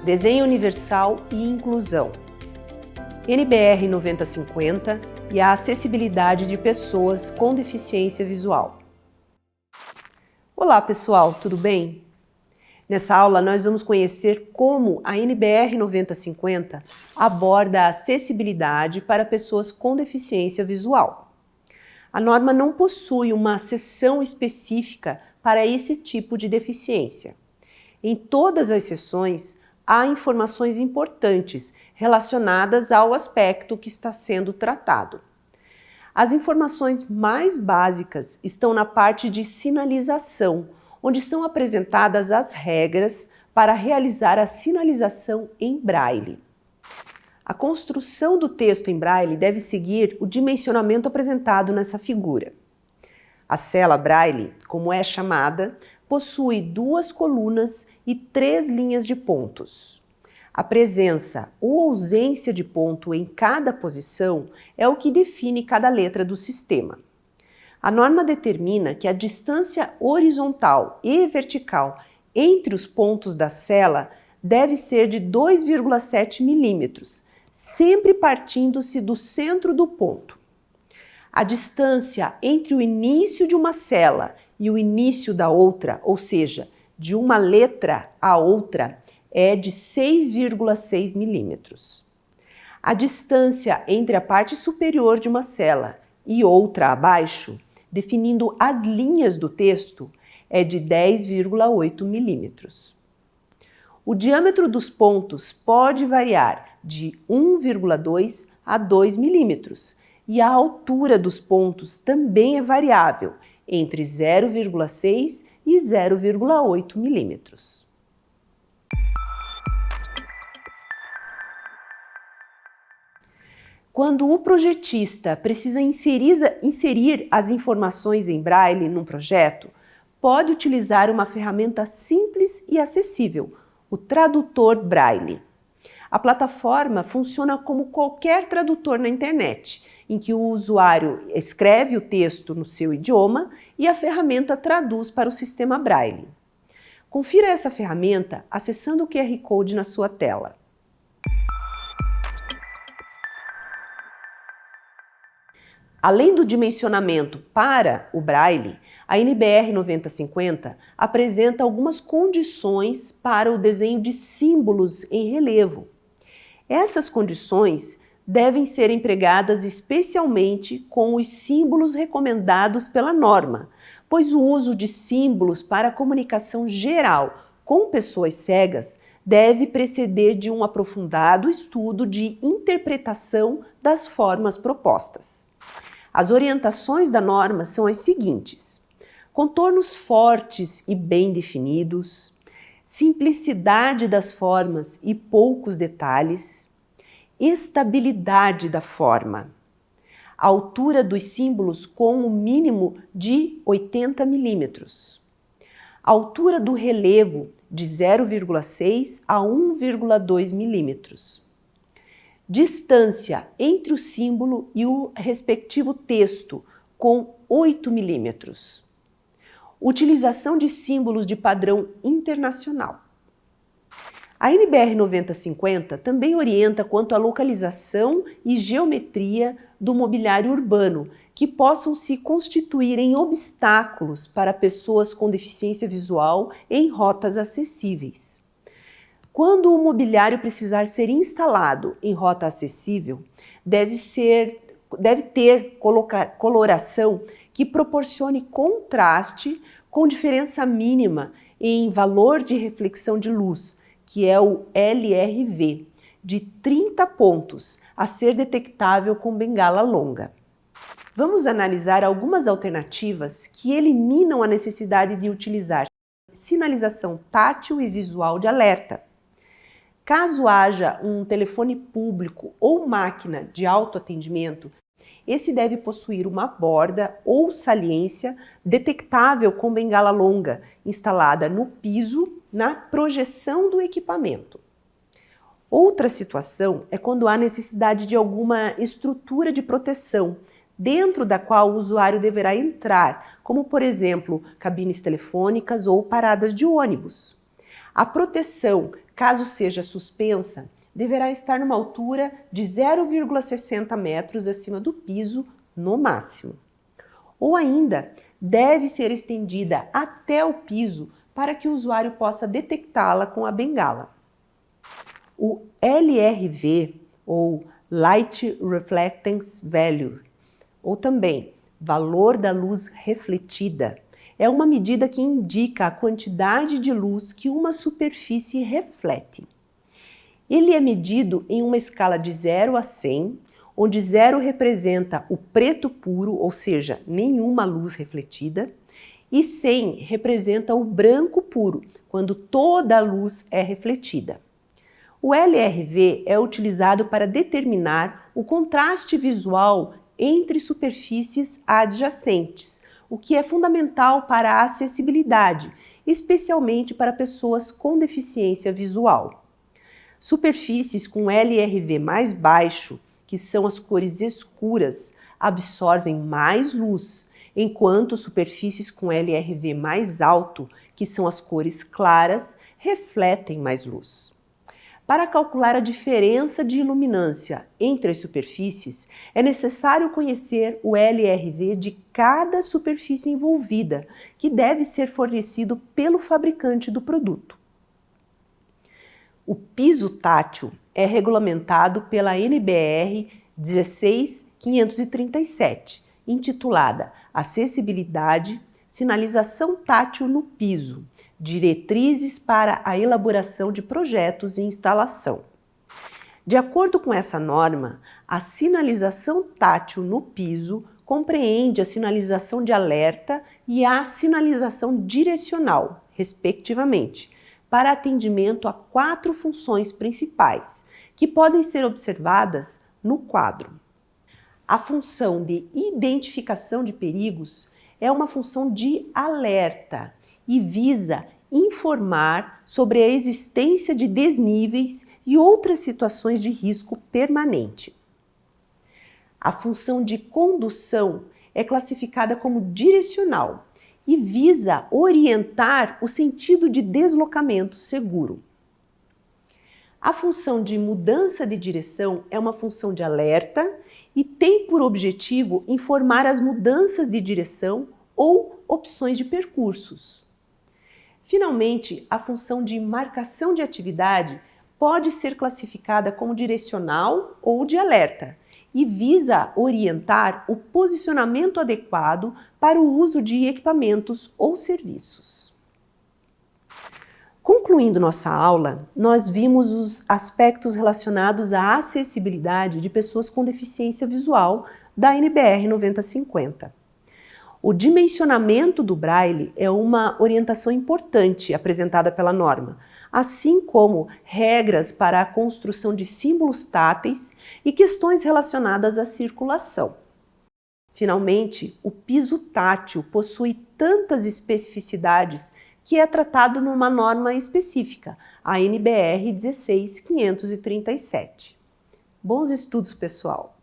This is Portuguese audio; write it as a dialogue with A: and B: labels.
A: Desenho Universal e Inclusão, NBR 9050 e a acessibilidade de pessoas com deficiência visual. Olá pessoal, tudo bem? Nessa aula nós vamos conhecer como a NBR 9050 aborda a acessibilidade para pessoas com deficiência visual. A norma não possui uma seção específica para esse tipo de deficiência. Em todas as seções, há informações importantes relacionadas ao aspecto que está sendo tratado. As informações mais básicas estão na parte de sinalização, onde são apresentadas as regras para realizar a sinalização em braille. A construção do texto em braille deve seguir o dimensionamento apresentado nessa figura. A cela braille, como é chamada, possui 2 colunas e 3 linhas de pontos. A presença ou ausência de ponto em cada posição é o que define cada letra do sistema. A norma determina que a distância horizontal e vertical entre os pontos da cela deve ser de 2,7 milímetros, sempre partindo-se do centro do ponto. A distância entre o início de uma cela e o início da outra, ou seja, de uma letra a outra, é de 6,6 milímetros. A distância entre a parte superior de uma cela e outra abaixo, definindo as linhas do texto, é de 10,8 milímetros. O diâmetro dos pontos pode variar de 1,2 a 2 milímetros e a altura dos pontos também é variável, entre 0,6 e 0,8 milímetros. Quando o projetista precisa inserir as informações em braille num projeto, pode utilizar uma ferramenta simples e acessível, o tradutor braille. A plataforma funciona como qualquer tradutor na internet, em que o usuário escreve o texto no seu idioma e a ferramenta traduz para o sistema braille. Confira essa ferramenta acessando o QR Code na sua tela. Além do dimensionamento para o braille, a NBR 9050 apresenta algumas condições para o desenho de símbolos em relevo. Essas condições devem ser empregadas especialmente com os símbolos recomendados pela norma, pois o uso de símbolos para comunicação geral com pessoas cegas deve preceder de um aprofundado estudo de interpretação das formas propostas. As orientações da norma são as seguintes: contornos fortes e bem definidos, simplicidade das formas e poucos detalhes, estabilidade da forma, altura dos símbolos com o mínimo de 80 milímetros, altura do relevo de 0,6 a 1,2 milímetros, distância entre o símbolo e o respectivo texto com 8 milímetros, utilização de símbolos de padrão internacional. A NBR 9050 também orienta quanto à localização e geometria do mobiliário urbano, que possam se constituir em obstáculos para pessoas com deficiência visual em rotas acessíveis. Quando o mobiliário precisar ser instalado em rota acessível, deve ter coloração que proporcione contraste com diferença mínima em valor de reflexão de luz, que é o LRV, de 30 pontos, a ser detectável com bengala longa. Vamos analisar algumas alternativas que eliminam a necessidade de utilizar sinalização tátil e visual de alerta. Caso haja um telefone público ou máquina de autoatendimento, esse deve possuir uma borda ou saliência detectável com bengala longa, instalada no piso, na projeção do equipamento. Outra situação é quando há necessidade de alguma estrutura de proteção, dentro da qual o usuário deverá entrar, como por exemplo, cabines telefônicas ou paradas de ônibus. A proteção Caso seja suspensa, deverá estar numa altura de 0,60 metros acima do piso no máximo. Ou ainda, deve ser estendida até o piso para que o usuário possa detectá-la com a bengala. O LRV, ou Light Reflectance Value, ou também valor da luz refletida, é uma medida que indica a quantidade de luz que uma superfície reflete. Ele é medido em uma escala de 0 a 100, onde 0 representa o preto puro, ou seja, nenhuma luz refletida, e 100 representa o branco puro, quando toda a luz é refletida. O LRV é utilizado para determinar o contraste visual entre superfícies adjacentes, o que é fundamental para a acessibilidade, especialmente para pessoas com deficiência visual. Superfícies com LRV mais baixo, que são as cores escuras, absorvem mais luz, enquanto superfícies com LRV mais alto, que são as cores claras, refletem mais luz. Para calcular a diferença de iluminância entre as superfícies, é necessário conhecer o LRV de cada superfície envolvida, que deve ser fornecido pelo fabricante do produto. O piso tátil é regulamentado pela NBR 16537, intitulada Acessibilidade, Sinalização Tátil no Piso, Diretrizes para a Elaboração de Projetos e Instalação. De acordo com essa norma, a sinalização tátil no piso compreende a sinalização de alerta e a sinalização direcional, respectivamente, para atendimento a 4 funções principais, que podem ser observadas no quadro. A função de identificação de perigos é uma função de alerta e visa informar sobre a existência de desníveis e outras situações de risco permanente. A função de condução é classificada como direcional e visa orientar o sentido de deslocamento seguro. A função de mudança de direção é uma função de alerta e tem por objetivo informar as mudanças de direção ou opções de percursos. Finalmente, a função de marcação de atividade pode ser classificada como direcional ou de alerta e visa orientar o posicionamento adequado para o uso de equipamentos ou serviços. Concluindo nossa aula, nós vimos os aspectos relacionados à acessibilidade de pessoas com deficiência visual da NBR 9050. O dimensionamento do Braille é uma orientação importante apresentada pela norma, assim como regras para a construção de símbolos táteis e questões relacionadas à circulação. Finalmente, o piso tátil possui tantas especificidades que é tratado numa norma específica, a NBR 16537. Bons estudos, pessoal!